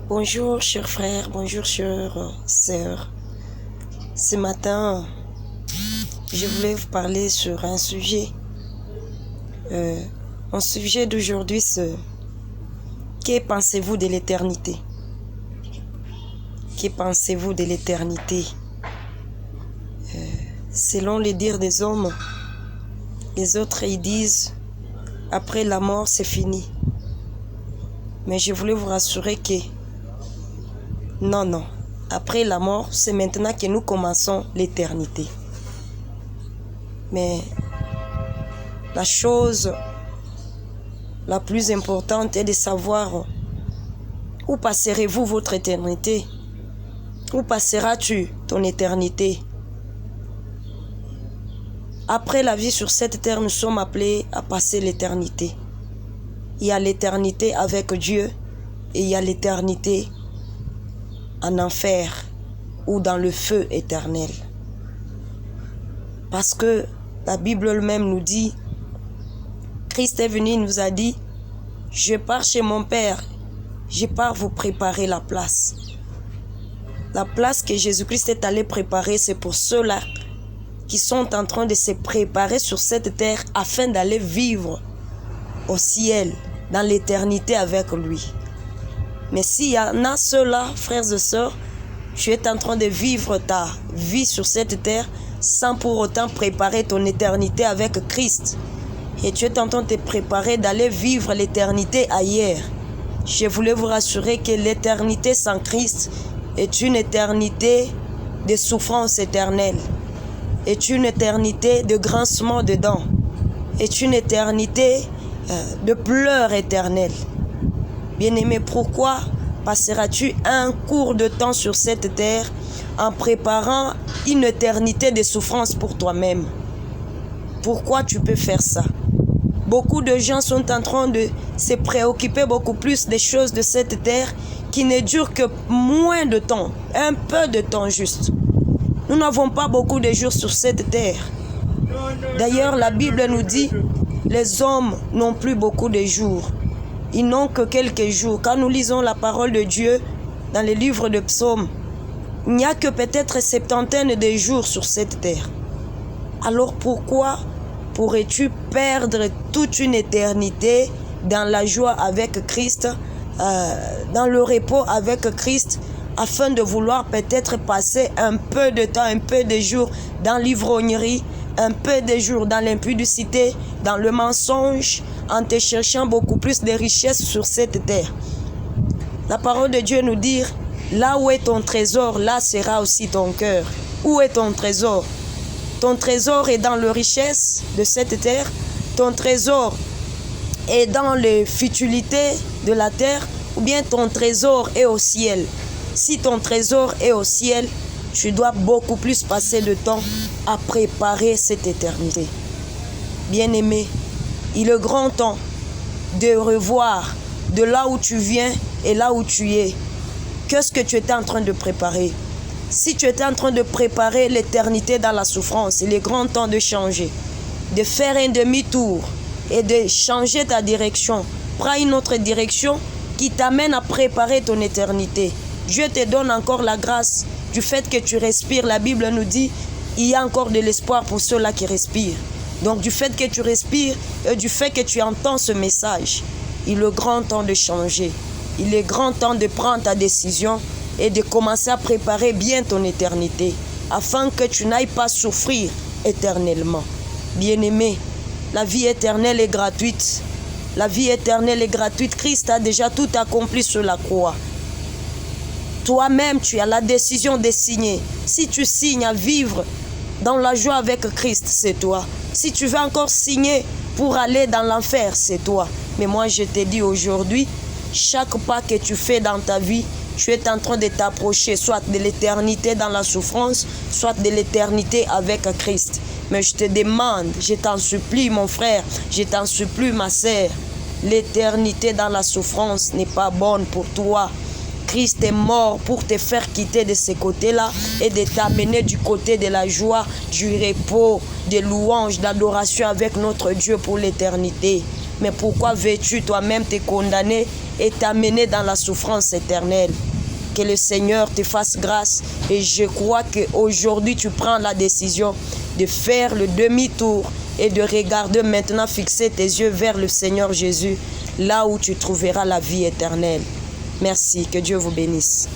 Bonjour chers frères, bonjour chères sœurs. Ce matin, je voulais vous parler sur un sujet. Mon sujet d'aujourd'hui, c'est que pensez-vous de l'éternité? Que pensez-vous de l'éternité? Selon les dires des hommes, les autres ils disent après la mort c'est fini. Mais je voulais vous rassurer que non, après la mort, c'est maintenant que nous commençons l'éternité. Mais la chose la plus importante est de savoir où passerez-vous votre éternité? Où passeras-tu ton éternité? Après la vie sur cette terre, nous sommes appelés à passer l'éternité. Il y a l'éternité avec Dieu et il y a l'éternité en enfer ou dans le feu éternel. Parce que la Bible elle-même nous dit, Christ est venu, il nous a dit, je pars chez mon Père, je pars vous préparer la place. La place que Jésus-Christ est allé préparer, c'est pour ceux-là qui sont en train de se préparer sur cette terre afin d'aller vivre au ciel, dans l'éternité avec lui. Mais s'il y en a ceux-là, frères et sœurs, tu es en train de vivre ta vie sur cette terre sans pour autant préparer ton éternité avec Christ. Et tu es en train de te préparer d'aller vivre l'éternité ailleurs. Je voulais vous rassurer que l'éternité sans Christ est une éternité de souffrance éternelle, est une éternité de grincement de dents, est une éternité de pleurs éternels. Bien-aimé, pourquoi passeras-tu un court de temps sur cette terre en préparant une éternité de souffrance pour toi-même? Pourquoi tu peux faire ça? Beaucoup de gens sont en train de se préoccuper beaucoup plus des choses de cette terre qui ne durent que moins de temps, un peu de temps juste. Nous n'avons pas beaucoup de jours sur cette terre. D'ailleurs, la Bible nous dit, les hommes n'ont plus beaucoup de jours. Ils n'ont que quelques jours. Quand nous lisons la parole de Dieu dans les livres de psaumes, il n'y a que peut-être septantaine de jours sur cette terre. Alors pourquoi pourrais-tu perdre toute une éternité dans la joie avec Christ, dans le repos avec Christ, afin de vouloir peut-être passer un peu de temps, un peu de jours dans l'ivrognerie, un peu de jours dans l'impudicité, dans le mensonge, en te cherchant beaucoup plus de richesses sur cette terre? La parole de Dieu nous dit, là où est ton trésor, là sera aussi ton cœur. Où est ton trésor? Ton trésor est dans les richesses de cette terre, ton trésor est dans les futilités de la terre, ou bien ton trésor est au ciel. Si ton trésor est au ciel, tu dois beaucoup plus passer de temps à préparer cette éternité. Bien-aimé, il est grand temps de revoir de là où tu viens et là où tu es. Qu'est-ce que tu étais en train de préparer? Si tu étais en train de préparer l'éternité dans la souffrance, il est grand temps de changer, de faire un demi-tour et de changer ta direction. Prends une autre direction qui t'amène à préparer ton éternité. Dieu te donne encore la grâce du fait que tu respires. La Bible nous dit, il y a encore de l'espoir pour ceux-là qui respirent. Donc du fait que tu respires et du fait que tu entends ce message, il est grand temps de changer. Il est grand temps de prendre ta décision et de commencer à préparer bien ton éternité, afin que tu n'ailles pas souffrir éternellement. Bien-aimé, la vie éternelle est gratuite. La vie éternelle est gratuite. Christ a déjà tout accompli sur la croix. Toi-même, tu as la décision de signer. Si tu signes à vivre dans la joie avec Christ, c'est toi. Si tu veux encore signer pour aller dans l'enfer, c'est toi. Mais moi, je te dis aujourd'hui, chaque pas que tu fais dans ta vie, tu es en train de t'approcher soit de l'éternité dans la souffrance, soit de l'éternité avec Christ. Mais je te demande, je t'en supplie mon frère, je t'en supplie ma sœur, l'éternité dans la souffrance n'est pas bonne pour toi. Christ est mort pour te faire quitter de ce côté-là et de t'amener du côté de la joie, du repos, de louange, d'adoration avec notre Dieu pour l'éternité. Mais pourquoi veux-tu toi-même te condamner et t'amener dans la souffrance éternelle? Que le Seigneur te fasse grâce. Et je crois qu'aujourd'hui, tu prends la décision de faire le demi-tour et de regarder maintenant, fixer tes yeux vers le Seigneur Jésus, là où tu trouveras la vie éternelle. Merci, que Dieu vous bénisse.